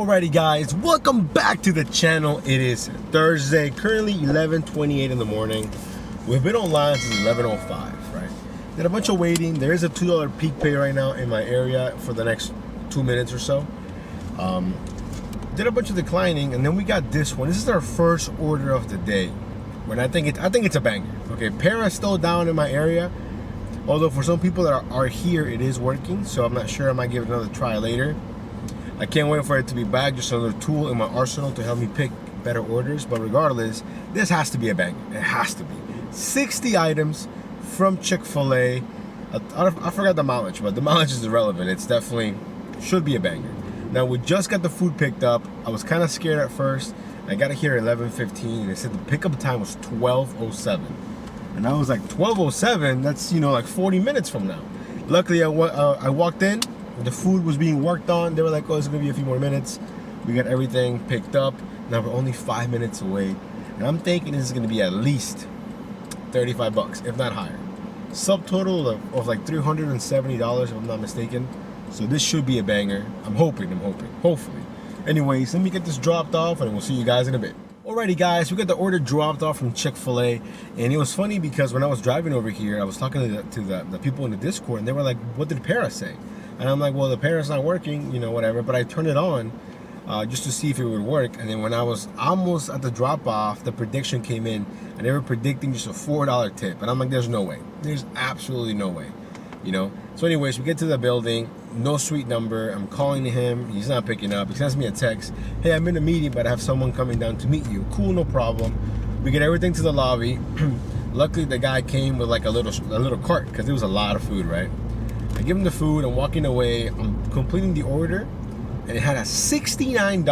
Alrighty guys, welcome back to the channel. It is Thursday, currently 11:28 in the morning. We've been online since 11:05, right? Did a bunch of waiting. There is a $2 peak pay right now in my area for the next 2 minutes or so. Did a bunch of declining, and then we got this one. This is our first order of the day. When I think it's a banger. Okay, Para's still down in my area. Although for some people that are here, it is working. So I'm not sure. I might give it another try later. I can't wait for it to be back, just another tool in my arsenal to help me pick better orders. But regardless, this has to be a banger. It has to be. 60 items from Chick-fil-A. I forgot the mileage, but the mileage is irrelevant. It's definitely should be a banger. Now, we just got the food picked up. I was kind of scared at first. I got it here at 11:15, and they said the pickup time was 12:07. And I was like, 12:07? That's, like 40 minutes from now. Luckily, I walked in. The food was being worked on. They were like, oh, it's gonna be a few more minutes. We got everything picked up. Now we're only 5 minutes away. And I'm thinking this is gonna be at least 35 bucks, if not higher. Subtotal of like $370, if I'm not mistaken. So this should be a banger. I'm hoping, hopefully. Anyways, let me get this dropped off and we'll see you guys in a bit. Alrighty guys, we got the order dropped off from Chick-fil-A, and it was funny because when I was driving over here, I was talking to the people in the Discord, and they were like, what did Para say? And I'm like, well, the Para's not working, whatever. But I turned it on just to see if it would work. And then when I was almost at the drop-off, the prediction came in, and they were predicting just a $4 tip. And I'm like, there's no way. There's absolutely no way, So anyways, we get to the building, no suite number. I'm calling him. He's not picking up. He sends me a text. Hey, I'm in a meeting, but I have someone coming down to meet you. Cool, no problem. We get everything to the lobby. Luckily, the guy came with like a little cart because there was a lot of food, right? I give him the food, I'm walking away, I'm completing the order, and it had a $69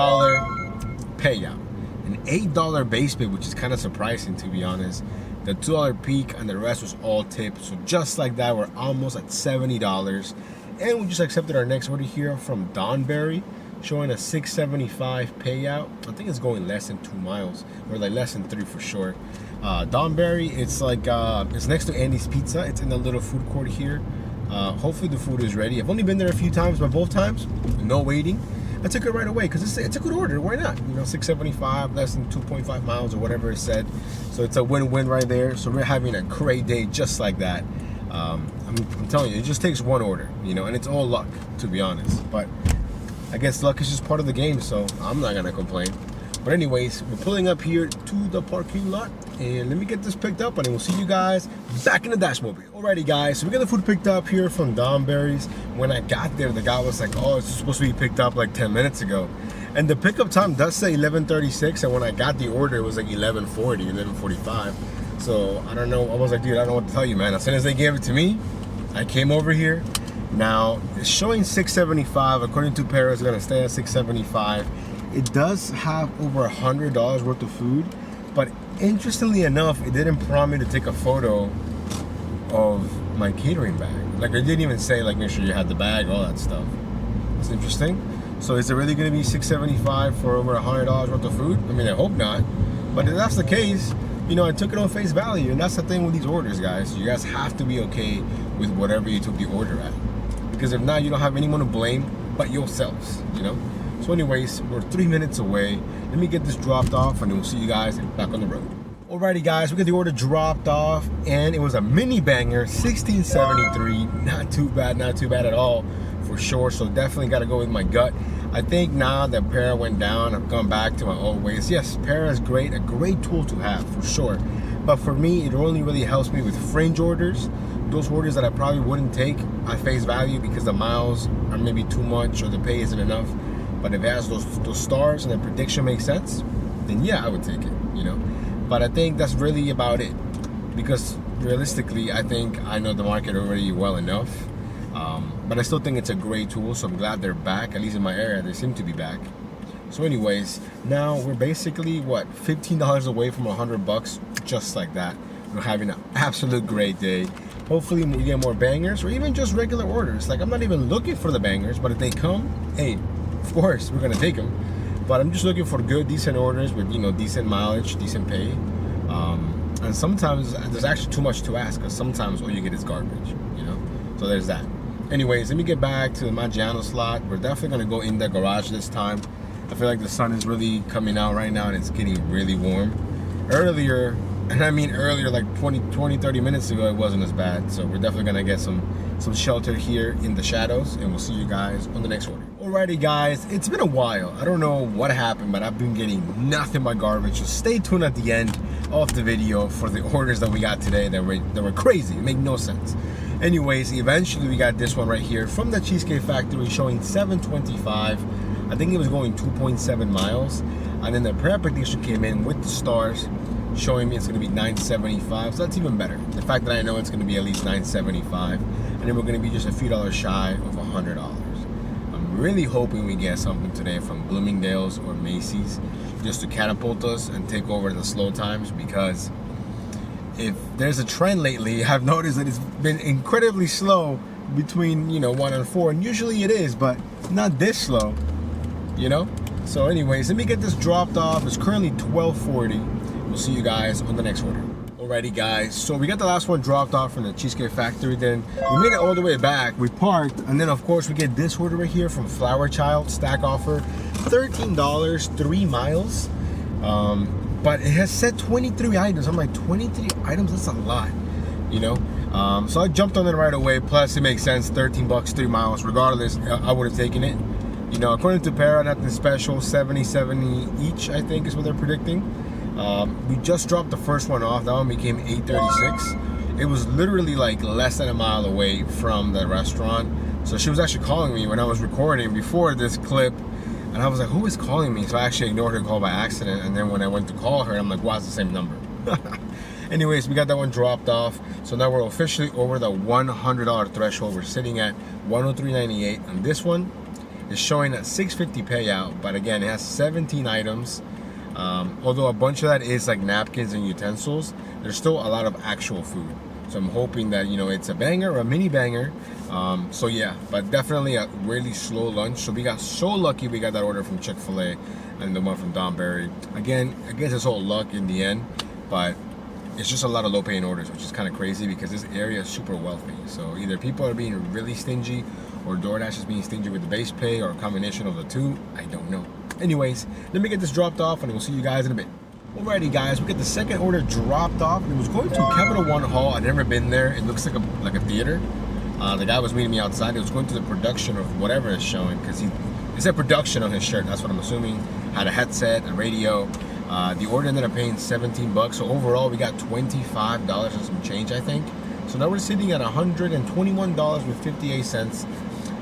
payout, an $8 base pay, which is kind of surprising to be honest. The $2 peak and the rest was all tipped. So just like that, we're almost at $70. And we just accepted our next order here from Donberry, showing a $6.75 payout. I think it's going less than 2 miles, or like less than 3 for sure. Donberry, it's like, it's next to Andy's Pizza. It's in the little food court here. Hopefully the food is ready. I've only been there a few times, but both times, no waiting. I took it right away because it's a good order. Why not? $6.75, less than 2.5 miles or whatever it said. So it's a win-win right there. So we're having a great day just like that. I'm telling you, it just takes one order, and it's all luck, to be honest. But I guess luck is just part of the game, so I'm not gonna complain. But anyways, we're pulling up here to the parking lot, and let me get this picked up, and then we'll see you guys back in the Dashmobile. Alrighty guys, so we got the food picked up here from Donberry's. When I got there, the guy was like, oh, it's supposed to be picked up like 10 minutes ago. And the pickup time does say 11:36, and when I got the order, it was like 11:40, 11:45. So I don't know, I was like, dude, I don't know what to tell you, man. As soon as they gave it to me, I came over here. Now, it's showing $6.75. According to Para, it's gonna stay at $6.75. It does have over $100 worth of food, but interestingly enough, it didn't prompt me to take a photo of my catering bag. Like, it didn't even say, like, make sure you had the bag, all that stuff. It's interesting. So is it really gonna be $6.75 for over $100 worth of food? I mean, I hope not. But if that's the case, I took it on face value, and that's the thing with these orders, guys. You guys have to be okay with whatever you took the order at. Because if not, you don't have anyone to blame but yourselves, So anyways, we're 3 minutes away. Let me get this dropped off, and then we'll see you guys back on the road. Alrighty guys, we got the order dropped off, and it was a mini banger, $16.73. Not too bad at all, for sure. So definitely got to go with my gut. I think now that Para went down, I've gone back to my old ways. Yes, Para is great, a great tool to have, for sure. But for me, it only really helps me with fringe orders. Those orders that I probably wouldn't take at face value because the miles are maybe too much or the pay isn't enough. But if it has those stars and the prediction makes sense, then yeah, I would take it, But I think that's really about it. Because realistically, I think I know the market already well enough. But I still think it's a great tool, so I'm glad they're back. At least in my area, they seem to be back. So anyways, now we're basically, $15 away from $100, just like that. We're having an absolute great day. Hopefully we get more bangers or even just regular orders. Like, I'm not even looking for the bangers, but if they come, hey, of course, we're gonna take them. But I'm just looking for good, decent orders with, decent mileage, decent pay. And sometimes there's actually too much to ask, because sometimes all you get is garbage, So there's that. Anyways, let me get back to the Maggiano slot. We're definitely gonna go in the garage this time. I feel like the sun is really coming out right now and it's getting really warm. Earlier, and I mean earlier, like 20, 30 minutes ago, it wasn't as bad. So we're definitely gonna get some shelter here in the shadows, and we'll see you guys on the next order. Alrighty guys, it's been a while. I don't know what happened, but I've been getting nothing but garbage. So stay tuned at the end of the video for the orders that we got today that were crazy. It made no sense. Anyways, eventually we got this one right here from the Cheesecake Factory showing $7.25. I think it was going 2.7 miles. And then the prep edition came in with the stars showing me it's going to be $9.75. So that's even better. The fact that I know it's going to be at least $9.75. And then we're going to be just a few dollars shy of $100. I'm really hoping we get something today from Bloomingdale's or Macy's just to catapult us and take over the slow times, because if there's a trend lately, I've noticed that it's been incredibly slow between 1 and 4, and usually it is, but not this slow, So anyways, let me get this dropped off. It's currently 12:40. We'll see you guys on the next order. Alrighty guys, so we got the last one dropped off from the Cheesecake Factory. Then we made it all the way back, we parked, and then of course we get this order right here from Flower Child, stack offer, $13, 3 miles. But it has said 23 items. I'm like, 23 items, that's a lot, So I jumped on it right away. Plus it makes sense, 13 bucks, 3 miles. Regardless, I would have taken it. According to Para, that's the special, 70 each, I think is what they're predicting. We just dropped the first one off. That one became $8.36. It was literally like less than a mile away from the restaurant. So she was actually calling me when I was recording before this clip. And I was like, who is calling me? So I actually ignored her call by accident. And then when I went to call her, I'm like, wow, it's the same number. Anyways, we got that one dropped off. So now we're officially over the $100 threshold. We're sitting at $103.98. And this one is showing at $6.50 payout. But again, it has 17 items. Although a bunch of that is like napkins and utensils, there's still a lot of actual food. So I'm hoping that, it's a banger or a mini banger. So yeah, but definitely a really slow lunch. So we got so lucky we got that order from Chick-fil-A and the one from Don Berry. Again, I guess it's all luck in the end, but it's just a lot of low paying orders, which is kind of crazy because this area is super wealthy. So either people are being really stingy or DoorDash is being stingy with the base pay, or a combination of the two. I don't know. Anyways, let me get this dropped off and we'll see you guys in a bit. Alrighty guys, we get the second order dropped off. It was going to Capital One Hall. I've never been there. It looks like a theater. The guy was meeting me outside. It was going to the production of whatever it's showing, because it said production on his shirt. That's what I'm assuming. Had a headset, a radio. The order ended up paying 17 bucks. So overall, we got $25 and some change, I think. So now we're sitting at $121.58.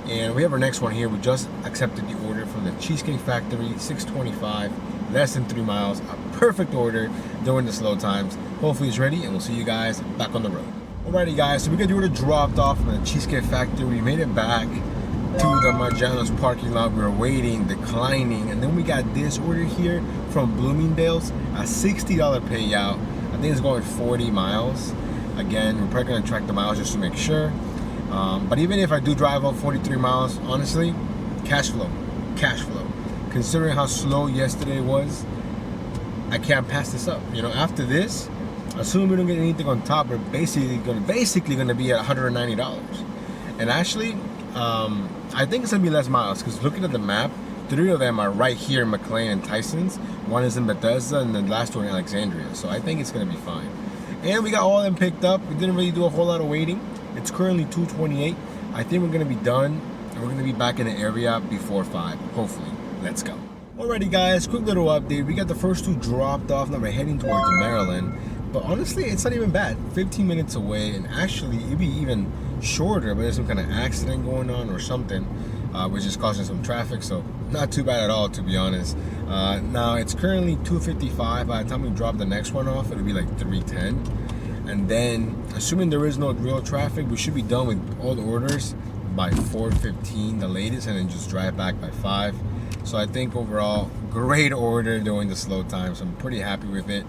And we have our next one here. We just accepted the order from the Cheesecake Factory, $6.25, less than 3 miles. A perfect order during the slow times. Hopefully it's ready, and we'll see you guys back on the road. Alrighty guys, so we got the order dropped off from the Cheesecake Factory. We made it back to the Margiano's parking lot. We were waiting, declining, and then we got this order here from Bloomingdale's, a $60 payout. I think it's going 40 miles. Again, we're probably gonna track the miles just to make sure. But even if I do drive up 43 miles, honestly, cash flow. Considering how slow yesterday was, I can't pass this up. After this, assuming we don't get anything on top, we're basically gonna be at $190. And actually, I think it's gonna be less miles, because looking at the map, 3 of them are right here in McLean and Tyson's. One is in Bethesda, and the last one in Alexandria. So I think it's gonna be fine. And we got all of them picked up. We didn't really do a whole lot of waiting. It's currently 2:28. I think we're gonna be done, and we're gonna be back in the area before 5, hopefully. Let's go. Alrighty guys, quick little update. We got the first 2 dropped off. Now we're heading towards Maryland. But honestly, it's not even bad. 15 minutes away, and actually it'd be even shorter, but there's some kind of accident going on or something, which is causing some traffic. So not too bad at all, to be honest. Now it's currently 2:55. By the time we drop the next one off, it'll be like 3:10. And then, assuming there is no real traffic, we should be done with all the orders by 4:15, the latest, and then just drive back by 5. So I think overall, great order during the slow times. I'm pretty happy with it.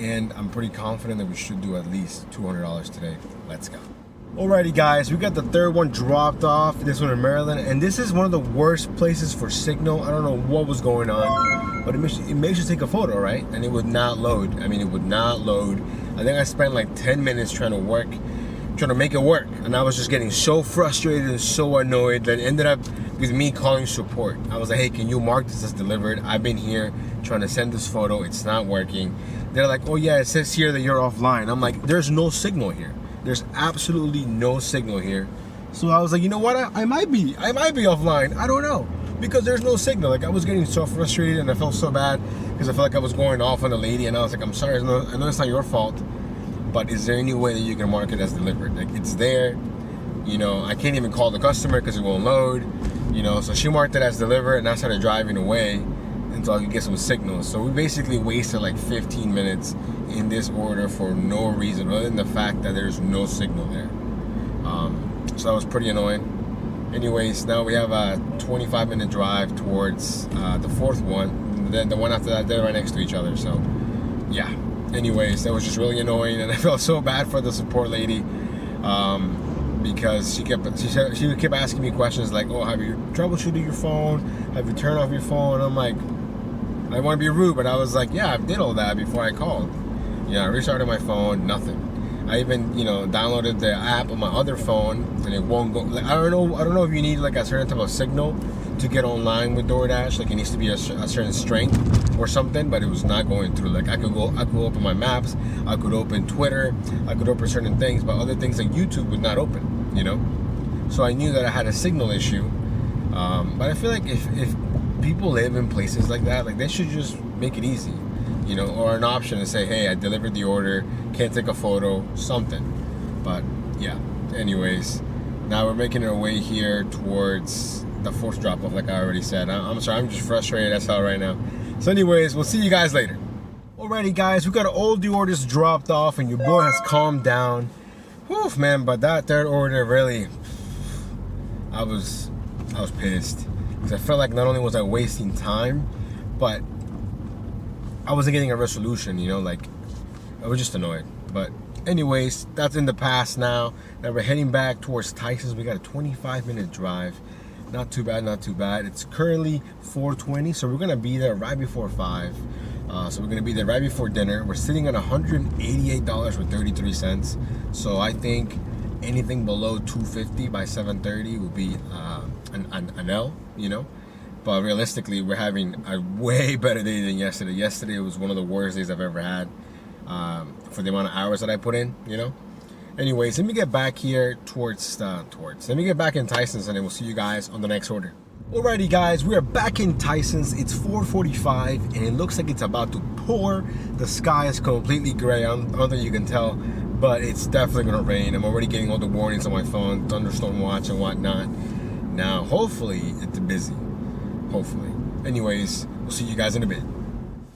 And I'm pretty confident that we should do at least $200 today. Let's go. Alrighty guys, we got the third one dropped off, this one in Maryland, and this is one of the worst places for signal. I don't know what was going on, but it makes you take a photo, right? And it would not load. I mean, it would not load. I think I spent like 10 minutes trying trying to make it work. And I was just getting so frustrated and so annoyed that it ended up with me calling support. I was like, hey, can you mark this as delivered? I've been here trying to send this photo. It's not working. They're like, oh yeah, it says here that you're offline. I'm like, there's no signal here. There's absolutely no signal here. So I was like, you know what? I might be offline. I don't know. Because there's no signal. Like, I was getting so frustrated and I felt so bad because I felt like I was going off on the lady, and I was like, I'm sorry, I know it's not your fault, but is there any way that you can mark it as delivered? Like, it's there, you know, I can't even call the customer because it won't load, you know. So she marked it as delivered, and I started driving away until I could get some signals. So we basically wasted like 15 minutes in this order for no reason other than the fact that there's no signal there. So that was pretty annoying. Anyways, now we have a 25-minute drive towards the fourth one. Then the one after that, they're right next to each other. So yeah. Anyways, that was just really annoying, and I felt so bad for the support lady because she kept asking me questions like, oh, have you troubleshooted your phone? Have you turned off your phone? I'm like, I want to be rude, but I was like, yeah, I did all that before I called. You know, I restarted my phone, nothing. I even, you know, downloaded the app on my other phone, and it won't go. Like, I don't know if you need like a certain type of signal to get online with DoorDash. Like, it needs to be a certain strength or something, but it was not going through. Like, I could open my maps, I could open Twitter, I could open certain things, but other things like YouTube would not open, you know. So I knew that I had a signal issue. But I feel like if people live in places like that, like, they should just make it easy, you know, or an option to say, hey, I delivered the order, can't take a photo, something. But yeah, anyways, now we're making our way here towards the fourth drop off, like I already said. I'm sorry, I'm just frustrated as hell right now. So anyways, we'll see you guys later. Alrighty guys, we got all the orders dropped off and your boy has calmed down. Whew, man, but that third order really, I was pissed. Because I felt like not only was I wasting time, but I wasn't getting a resolution, you know, like, I was just annoyed. But anyways, that's in the past now. Now we're heading back towards Tyson's. We got a 25-minute drive. Not too bad, not too bad. It's currently 4:20, so we're gonna be there right before 5. So we're gonna be there right before dinner. We're sitting at $188.33. So I think anything below $250 by 7:30 will be an L, you know. But realistically, we're having a way better day than yesterday. Yesterday was one of the worst days I've ever had for the amount of hours that I put in, you know. Anyways, let me get back here let me get back in Tyson's, and then we'll see you guys on the next order. Alrighty guys, we are back in Tyson's. It's 4:45 and it looks like it's about to pour. The sky is completely gray. I don't think you can tell, but it's definitely gonna rain. I'm already getting all the warnings on my phone, thunderstorm watch and whatnot. Now, hopefully it's busy. Hopefully. Anyways, we'll see you guys in a bit.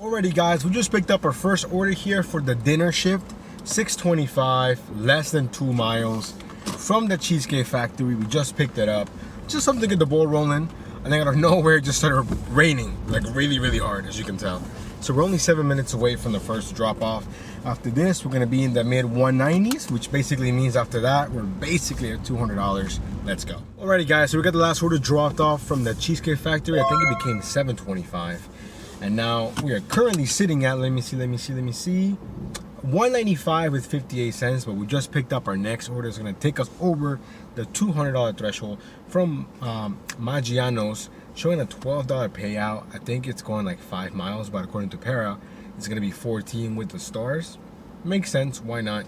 Alrighty guys, we just picked up our first order here for the dinner shift. 625, less than 2 miles from the Cheesecake Factory. We just picked it up. Just something to get the ball rolling. And then out of nowhere, it just started raining, like really, really hard, as you can tell. So we're only 7 minutes away from the first drop off. After this, we're gonna be in the mid 190s, which basically means after that, we're basically at $200. Let's go. Alrighty guys, so we got the last order dropped off from the Cheesecake Factory. I think it became $725. And now we are currently sitting at, let me see, $195 with 58 cents, but we just picked up our next order. It's gonna take us over the $200 threshold from Maggiano's, showing a $12 payout. I think it's going like 5 miles, but according to Para, it's gonna be 14 with the stars. Makes sense, why not?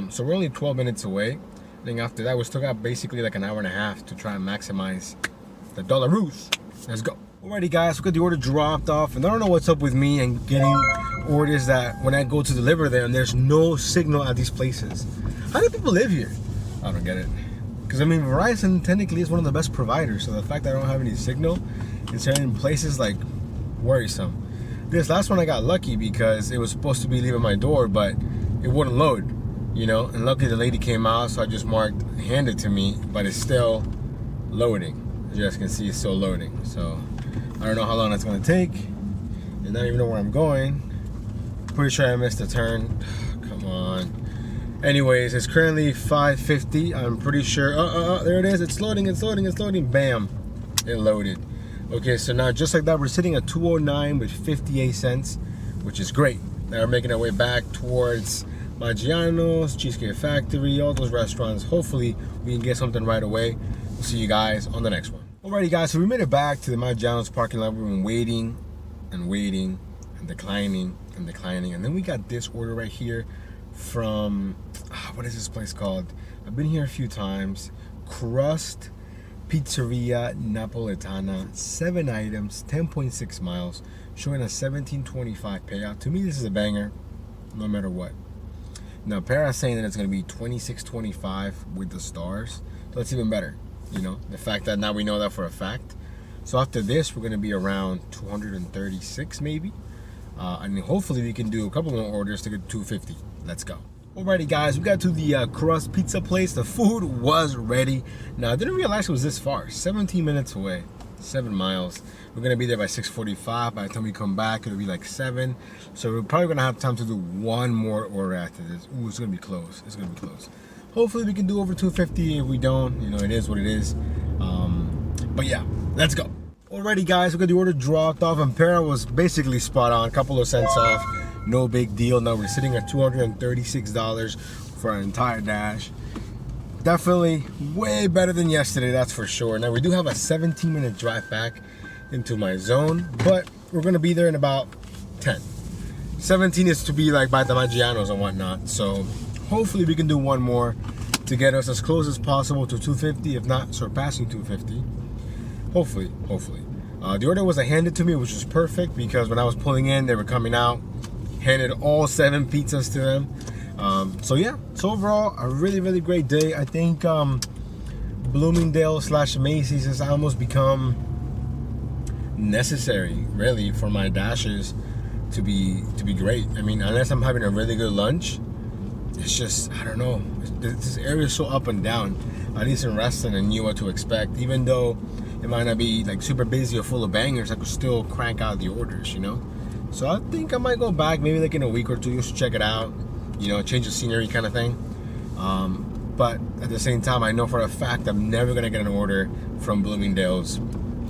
So we're only 12 minutes away. I think after that, we still got basically like an hour and a half to try and maximize the dollaroos. Let's go. Alrighty guys, we got the order dropped off, and I don't know what's up with me and getting orders that when I go to deliver them, there's no signal at these places. How do people live here? I don't get it. Because I mean, Verizon technically is one of the best providers, so the fact that I don't have any signal in certain places, like, worrisome. This last one I got lucky because it was supposed to be leaving my door, but it wouldn't load, you know, and luckily the lady came out, so I just marked handed to me, but it's still loading. As you guys can see, it's still loading. So I don't know how long that's gonna take, and I don't even know where I'm going. Pretty sure I missed a turn. Come on. Anyways, it's currently 5:50. I'm pretty sure. There it is. It's loading. Bam, it loaded. Okay, so now just like that, we're sitting at 209 with 58 cents, which is great. Now we're making our way back towards Maggiano's, Cheesecake Factory, all those restaurants. Hopefully we can get something right away. We'll see you guys on the next one. Alrighty guys, so we made it back to the Maggiano's parking lot. We've been waiting and waiting and declining and declining, and then we got this order right here from what is this place called? I've been here a few times. Crust Pizzeria Napoletana, 7 items, 10.6 miles, showing a $17.25 payout. To me, this is a banger, no matter what. Now, Para's saying that it's going to be $26.25 with the stars, so that's even better. You know, the fact that now we know that for a fact. So after this, we're going to be around 236 maybe, and hopefully we can do a couple more orders to get 250. Let's go. Alrighty guys, we got to the Crust Pizza place. The food was ready. Now I didn't realize it was this far. 17 minutes away, 7 miles. We're gonna be there by 6:45. By the time we come back, it'll be like 7. So we're probably gonna have time to do one more order after this. Ooh, it's gonna be close. It's gonna be close. Hopefully we can do over 250. If we don't, you know, it is what it is. But yeah, let's go. Alrighty guys, we got the order dropped off, and Para was basically spot on. A couple of cents off. No big deal. Now we're sitting at $236 for our entire dash. Definitely way better than yesterday, that's for sure. Now we do have a 17-minute drive back into my zone, but we're gonna be there in about 10. 17 is to be like by the Maggiano's and whatnot. So hopefully we can do one more to get us as close as possible to 250, if not surpassing 250. Hopefully. The order was handed to me, which was perfect because when I was pulling in, they were coming out. Handed all 7 pizzas to them. So yeah, so overall a really great day. I think Bloomingdale / Macy's has almost become necessary really for my dashes to be great. I mean, unless I'm having a really good lunch, it's just, I don't know, this area is so up and down. At least in Reston, I knew what to expect. Even though it might not be like super busy or full of bangers, I could still crank out the orders, you know. So I think I might go back maybe like in a week or two just to check it out, you know, change the scenery kind of thing. But at the same time, I know for a fact I'm never gonna get an order from Bloomingdale's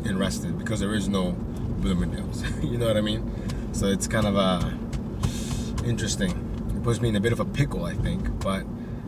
in Reston because there is no Bloomingdale's. You know what I mean? So it's kind of interesting. It puts me in a bit of a pickle, I think. But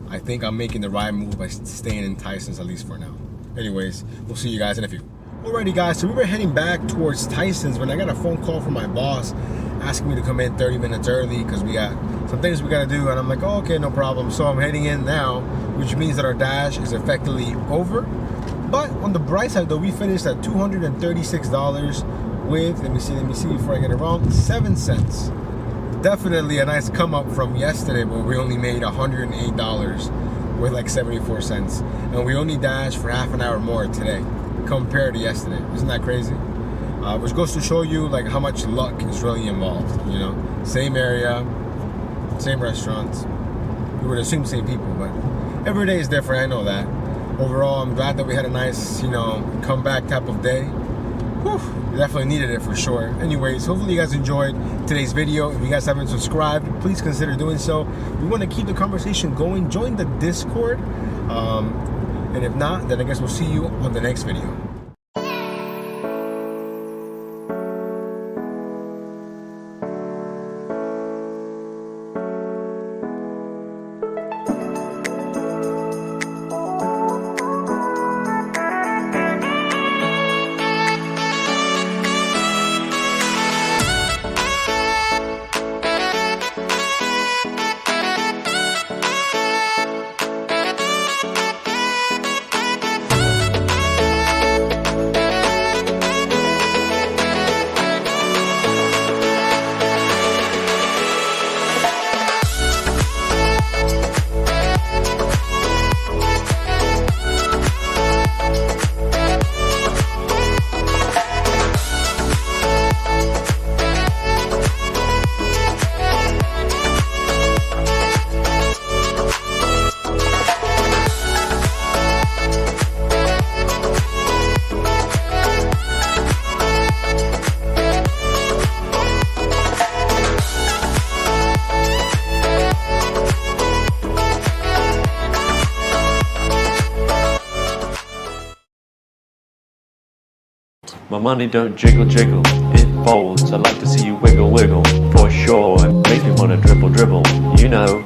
I think I'm making the right move by staying in Tyson's, at least for now. Anyways, we'll see you guys in a few. Alrighty guys, so we were heading back towards Tyson's when I got a phone call from my boss asking me to come in 30 minutes early because we got some things we gotta do, and I'm like, oh, okay, no problem. So I'm heading in now, which means that our dash is effectively over. But on the bright side though, we finished at $236 with, let me see before I get it wrong, 7 cents. Definitely a nice come up from yesterday where we only made $108 with like 74 cents. And we only dashed for half an hour more today compared to yesterday. Isn't that crazy? Which goes to show you like how much luck is really involved, you know. Same area, same restaurants. You would assume same people, but every day is different, I know that. Overall, I'm glad that we had a nice, you know, comeback type of day. Whew, we definitely needed it for sure. Anyways, hopefully you guys enjoyed today's video. If you guys haven't subscribed, please consider doing so. We want to keep the conversation going. Join the Discord. And if not, then I guess we'll see you on the next video. My money don't jiggle, it folds. I like to see you wiggle, for sure. It makes me wanna dribble, you know.